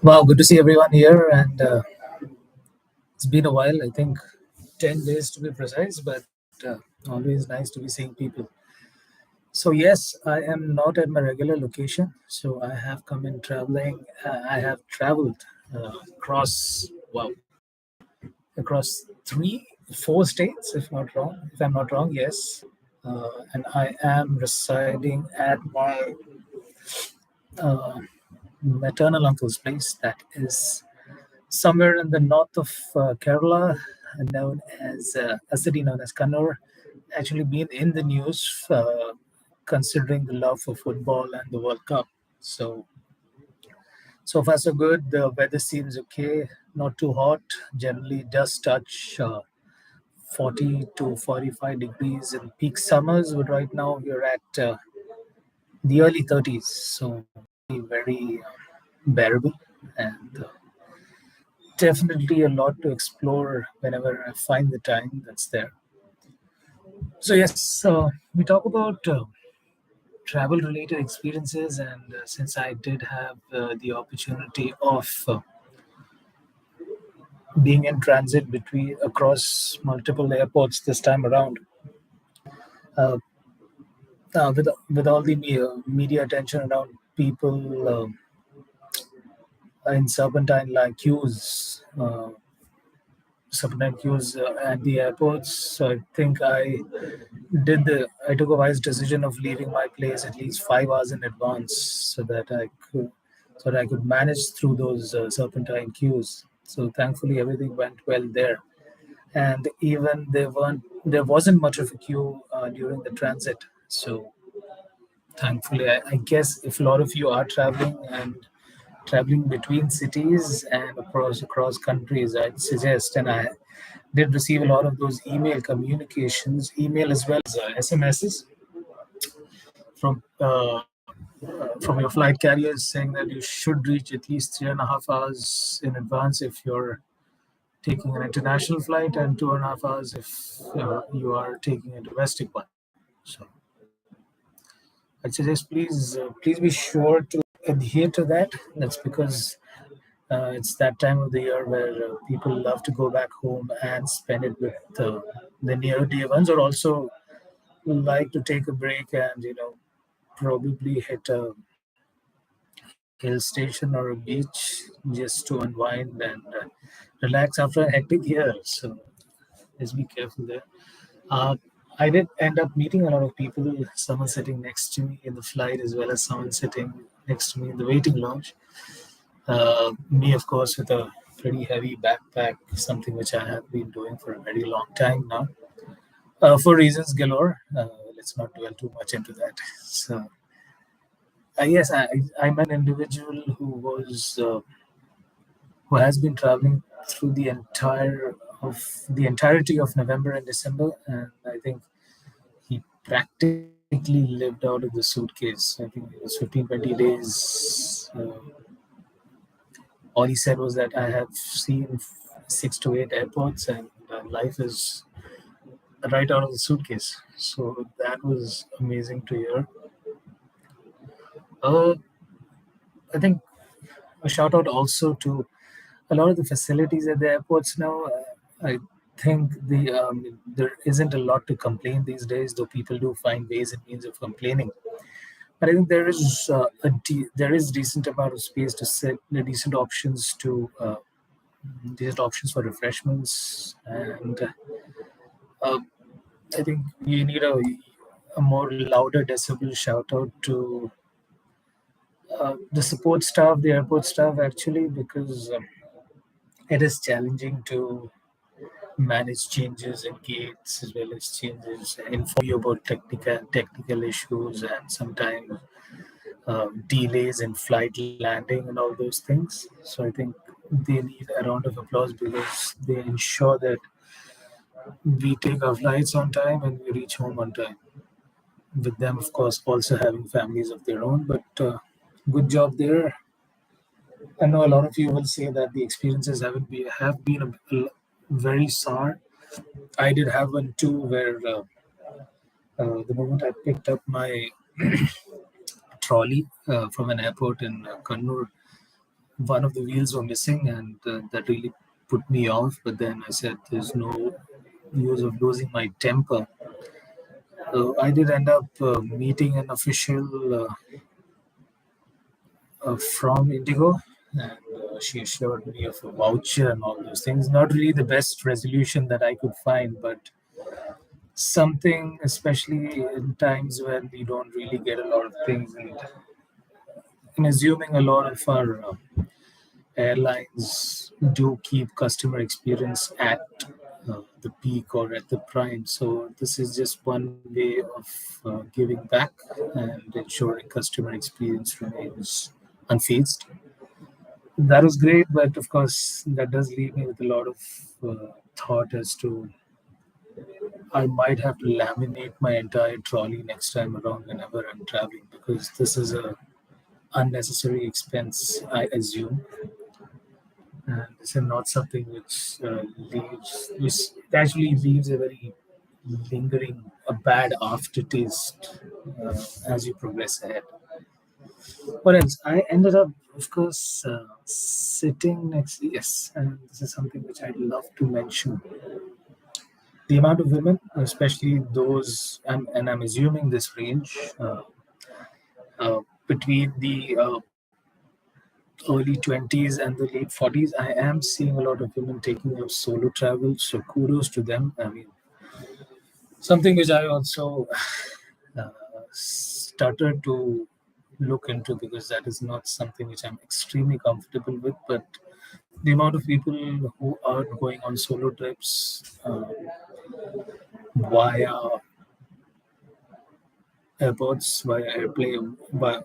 Wow, good to see everyone here. And it's been a while, I think 10 days to be precise, but always nice to be seeing people. So, yes, I am not at my regular location. So, I have come in traveling. I have traveled across, across four states, if I'm not wrong, yes. And I am residing at my uh, maternal uncle's place that is somewhere in the north of Kerala, known as a city known as Kannur, actually been in the news considering the love for football and the World Cup. So so far so good. The weather seems okay, not too hot. Generally does touch 40 to 45 degrees in peak summers, but right now we're at the early 30s, so very bearable and definitely a lot to explore whenever I find the time that's there. So, yes, we talk about travel related experiences, and since I did have the opportunity of being in transit between across multiple airports this time around, uh, with all the media attention around people in serpentine queues at the airports. So I think I took a wise decision of leaving my place at least 5 hours in advance so that I could manage through those serpentine queues. So thankfully everything went well there, and even there wasn't much of a queue during the transit. So thankfully, I guess if a lot of you are traveling between cities and across countries, I'd suggest, and I did receive a lot of those email as well as SMSs from your flight carriers saying that you should reach at least 3.5 hours in advance if you're taking an international flight, and 2.5 hours if you are taking a domestic one. So I'd suggest please be sure to adhere to that. That's because it's that time of the year where people love to go back home and spend it with the near dear ones, or also like to take a break and probably hit a hill station or a beach just to unwind and relax after a hectic year. So let's be careful there. Uh, I did end up meeting a lot of people, someone sitting next to me in the flight, as well as someone sitting next to me in the waiting lounge. Me, of course, with a pretty heavy backpack, something which I have been doing for a very long time now, for reasons galore. Let's not dwell too much into that. So, yes, I met an individual who has been traveling through the entirety of November and December, and I think he practically lived out of the suitcase. I think it was 15, 20 days. All he said was that I have seen 6 to 8 airports, and life is right out of the suitcase. So that was amazing to hear. Uh, I think a shout out also to a lot of the facilities at the airports now. I think there isn't a lot to complain these days, though people do find ways and means of complaining. But I think there is decent amount of space to sit, decent options for refreshments, and uh, I think we need a more louder decibel shout out to the support staff, the airport staff, actually, because it is challenging to manage changes in gates as well as changes, inform you about technical issues, and sometimes delays in flight landing and all those things. So I think they need a round of applause because they ensure that we take our flights on time and we reach home on time. With them, of course, also having families of their own, but good job there. I know a lot of you will say that the experiences have been very sour. I did have one too, where the moment I picked up my trolley from an airport in Kannur, one of the wheels were missing, and that really put me off. But then I said, "There's no use of losing my temper." I did end up meeting an official from Indigo, and she assured me of a voucher and all those things. Not really the best resolution that I could find, but something, especially in times when we don't really get a lot of things. And I'm assuming a lot of our airlines do keep customer experience at the peak or at the prime. So this is just one way of giving back and ensuring customer experience remains unfazed. That was great, but of course, that does leave me with a lot of thought as to I might have to laminate my entire trolley next time around whenever I'm traveling, because this is a unnecessary expense, I assume, and this is not something which actually leaves a very lingering, a bad aftertaste as you progress ahead. What else? I ended up, of course, sitting next. Yes, and this is something which I'd love to mention. The amount of women, especially those, and I'm assuming this range between the early 20s and the late 40s, I am seeing a lot of women taking up solo travel. So kudos to them. I mean, something which I also uh, stutter to look into, because that is not something which I'm extremely comfortable with. But the amount of people who are going on solo trips via airports, via airplane, via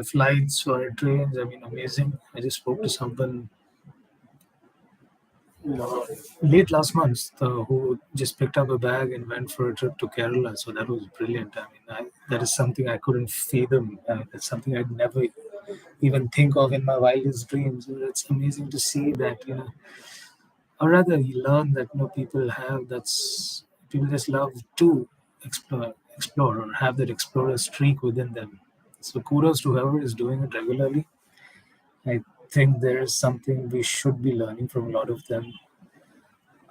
flights, via trains, I mean, amazing. I just spoke to someone uh, late last month who just picked up a bag and went for a trip to Kerala. So that was brilliant. I mean, that is something I couldn't fathom. That's something I'd never even think of in my wildest dreams. It's amazing to see that, or rather, you learn that people have people just love to explore, or have that explorer streak within them. So kudos to whoever is doing it regularly. I think there is something we should be learning from a lot of them.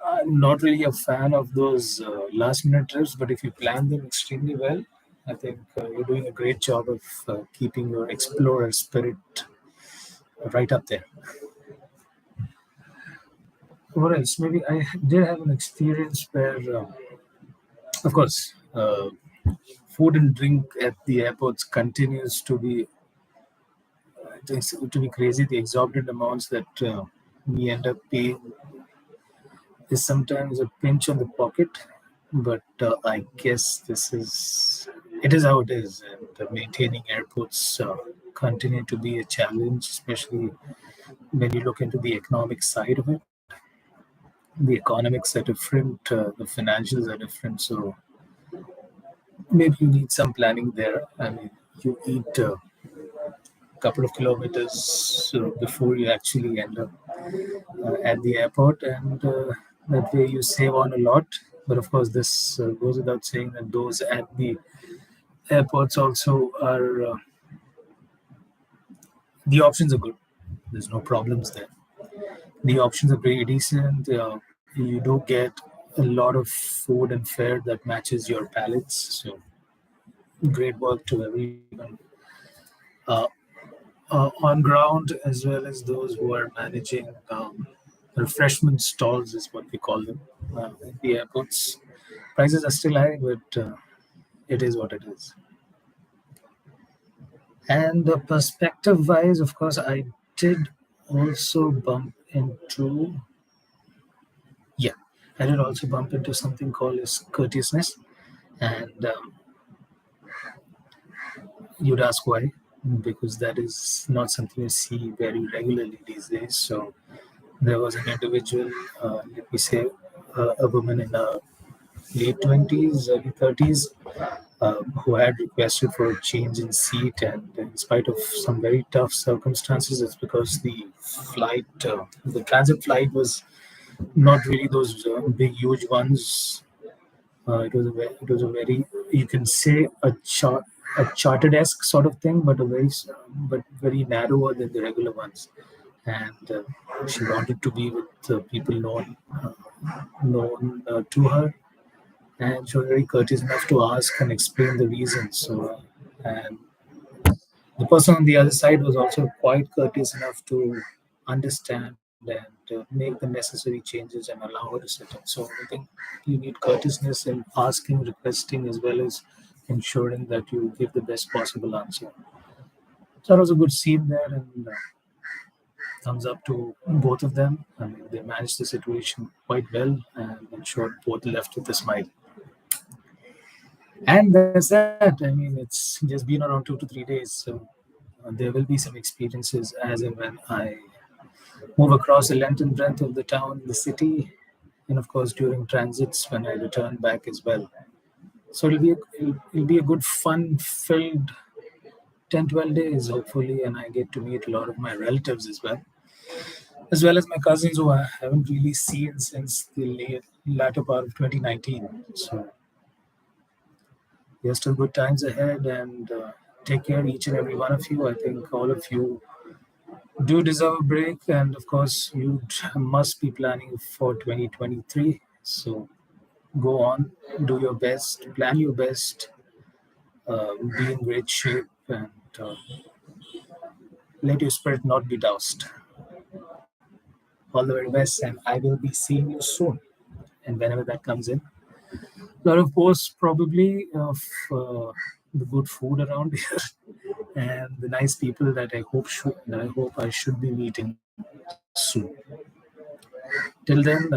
I'm not really a fan of those last minute trips, but if you plan them extremely well, I think you're doing a great job of keeping your explorer spirit right up there. What else? Maybe I did have an experience where, of course, food and drink at the airports continues to be crazy. The exorbitant amounts that we end up paying is sometimes a pinch on the pocket, but I guess it is how it is, and maintaining airports continue to be a challenge, especially when you look into the economic side of it. The economics are different, the financials are different, so maybe you need some planning there. I mean, you eat a couple of kilometers before you actually end up at the airport, and that way you save on a lot. But of course, this goes without saying that those at the airports also are the options are good. There's no problems there. The options are pretty decent. You do get a lot of food and fare that matches your palates. So great work to everyone uh, on ground, as well as those who are managing refreshment stalls, is what we call them at the airports. Prices are still high, but it is what it is. And perspective wise, of course, I did also bump into, yeah, I did also bump into something called as courteousness. And you'd ask why, because that is not something you see very regularly these days. So there was an individual, let me say, a woman in her late 20s, early 30s, who had requested for a change in seat, and in spite of some very tough circumstances, it's because the transit flight was not really those big, huge ones. It was a very, you can say, a chart. a chartered-esque sort of thing, but but very narrower than the regular ones. And she wanted to be with people known to her, and she was very courteous enough to ask and explain the reasons. So, and the person on the other side was also quite courteous enough to understand and make the necessary changes and allow her to sit in. So I think you need courteousness in asking, requesting, as well as ensuring that you give the best possible answer. So that was a good scene there, and thumbs up to both of them. I mean, they managed the situation quite well and ensured both left with a smile. And that's that. I mean, it's just been around 2 to 3 days, so there will be some experiences as and when I move across the length and breadth of the town, the city, and of course during transits when I return back as well. So it'll be a good fun-filled 10, 12 days hopefully, and I get to meet a lot of my relatives as well as my cousins who I haven't really seen since the latter part of 2019. So there's still good times ahead, and take care, each and every one of you. I think all of you do deserve a break, and of course, you must be planning for 2023. So go on, do your best, plan your best, be in great shape, and let your spirit not be doused. All the very best, and I will be seeing you soon. And whenever that comes in, a lot of posts probably of the good food around here and the nice people that I hope I should be meeting soon. Till then,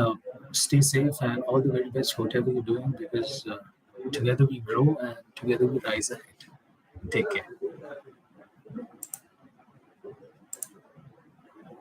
stay safe and all the very best, whatever you're doing, because together we grow and together we rise ahead. Take care.